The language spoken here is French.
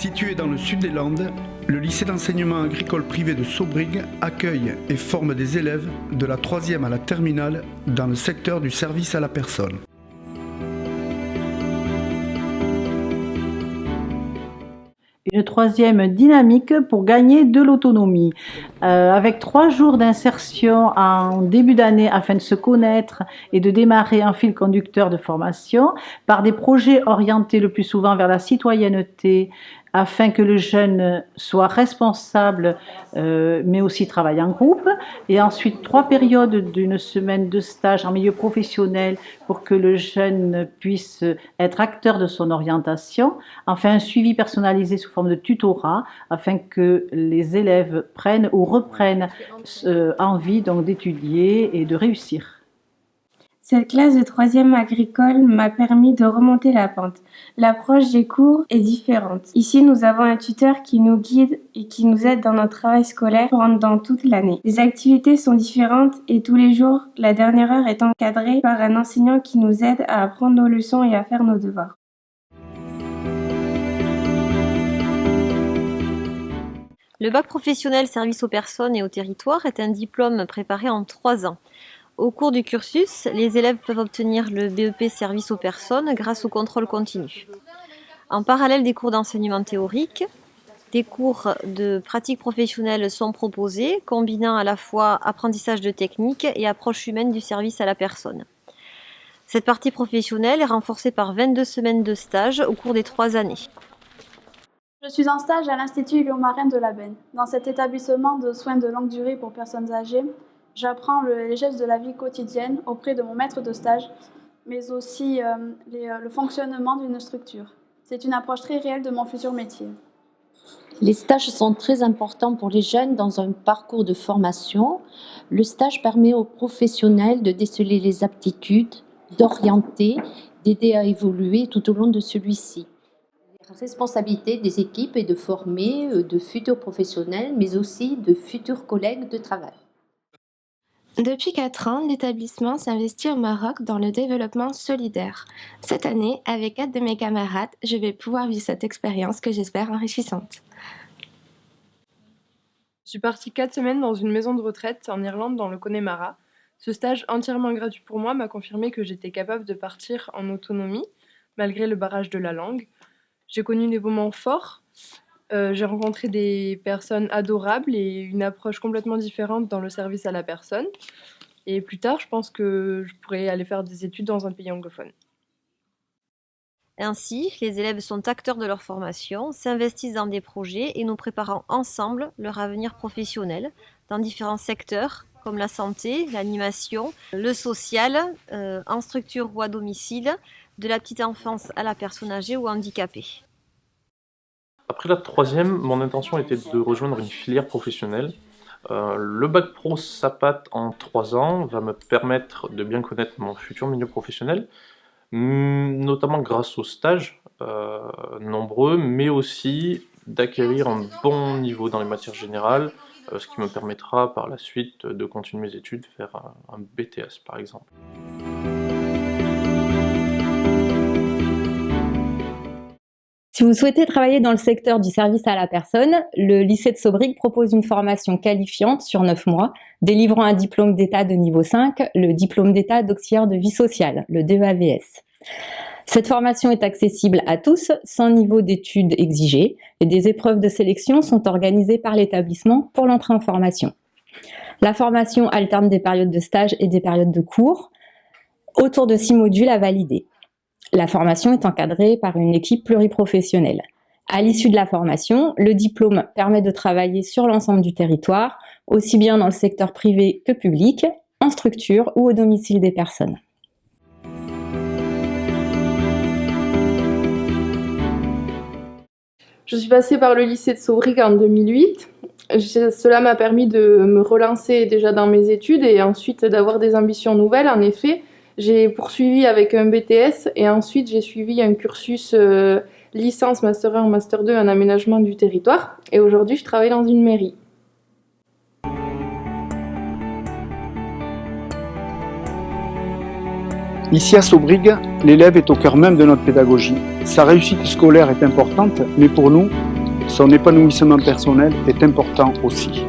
Situé dans le sud des Landes, le lycée d'enseignement agricole privé de Saubrigues accueille et forme des élèves de la 3e à la terminale dans le secteur du service à la personne. Une troisième dynamique pour gagner de l'autonomie, avec 3 jours d'insertion en début d'année afin de se connaître et de démarrer un fil conducteur de formation par des projets orientés le plus souvent vers la citoyenneté afin que le jeune soit responsable mais aussi travaille en groupe, et ensuite 3 périodes d'une semaine de stage en milieu professionnel pour que le jeune puisse être acteur de son orientation, enfin un suivi personnalisé sous forme de tutorat afin que les élèves prennent ou reprennent envie donc d'étudier et de réussir. Cette classe de 3e agricole m'a permis de remonter la pente. L'approche des cours est différente. Ici, nous avons un tuteur qui nous guide et qui nous aide dans notre travail scolaire pendant toute l'année. Les activités sont différentes et tous les jours, la dernière heure est encadrée par un enseignant qui nous aide à apprendre nos leçons et à faire nos devoirs. Le bac professionnel service aux personnes et au territoire est un diplôme préparé en 3 ans. Au cours du cursus, les élèves peuvent obtenir le BEP service aux personnes grâce au contrôle continu. En parallèle des cours d'enseignement théorique, des cours de pratique professionnelle sont proposés, combinant à la fois apprentissage de techniques et approche humaine du service à la personne. Cette partie professionnelle est renforcée par 22 semaines de stage au cours des 3 années. Je suis en stage à l'Institut Lyon-Marin de la Benne. Dans cet établissement de soins de longue durée pour personnes âgées, j'apprends les gestes de la vie quotidienne auprès de mon maître de stage, mais aussi le fonctionnement d'une structure. C'est une approche très réelle de mon futur métier. Les stages sont très importants pour les jeunes dans un parcours de formation. Le stage permet aux professionnels de déceler les aptitudes, d'orienter, d'aider à évoluer tout au long de celui-ci. La responsabilité des équipes est de former de futurs professionnels, mais aussi de futurs collègues de travail. Depuis 4 ans, l'établissement s'investit au Maroc dans le développement solidaire. Cette année, avec 4 de mes camarades, je vais pouvoir vivre cette expérience que j'espère enrichissante. Je suis partie 4 semaines dans une maison de retraite en Irlande, dans le Connemara. Ce stage entièrement gratuit pour moi m'a confirmé que j'étais capable de partir en autonomie, malgré le barrage de la langue. J'ai connu des moments forts. J'ai rencontré des personnes adorables et une approche complètement différente dans le service à la personne. Et plus tard, je pense que je pourrais aller faire des études dans un pays anglophone. Ainsi, les élèves sont acteurs de leur formation, s'investissent dans des projets et nous préparons ensemble leur avenir professionnel dans différents secteurs comme la santé, l'animation, le social, en structure ou à domicile, de la petite enfance à la personne âgée ou handicapée. Après la 3e, mon intention était de rejoindre une filière professionnelle. Le bac pro SAPAT en 3 ans va me permettre de bien connaître mon futur milieu professionnel, notamment grâce aux stages nombreux, mais aussi d'acquérir un bon niveau dans les matières générales, ce qui me permettra par la suite de continuer mes études, faire un BTS par exemple. Si vous souhaitez travailler dans le secteur du service à la personne, le lycée de Saubrigues propose une formation qualifiante sur 9 mois, délivrant un diplôme d'état de niveau 5, le diplôme d'état d'auxiliaire de vie sociale, le DEAVS. Cette formation est accessible à tous, sans niveau d'études exigé, et des épreuves de sélection sont organisées par l'établissement pour l'entrée en formation. La formation alterne des périodes de stage et des périodes de cours, autour de 6 modules à valider. La formation est encadrée par une équipe pluriprofessionnelle. À l'issue de la formation, le diplôme permet de travailler sur l'ensemble du territoire, aussi bien dans le secteur privé que public, en structure ou au domicile des personnes. Je suis passée par le lycée de Saubrigues en 2008. Cela m'a permis de me relancer déjà dans mes études et ensuite d'avoir des ambitions nouvelles. En effet, j'ai poursuivi avec un BTS et ensuite j'ai suivi un cursus licence Master 1 ou Master 2 en aménagement du territoire. Et aujourd'hui, je travaille dans une mairie. Ici à Saubrigues, l'élève est au cœur même de notre pédagogie. Sa réussite scolaire est importante, mais pour nous, Son épanouissement personnel est important aussi.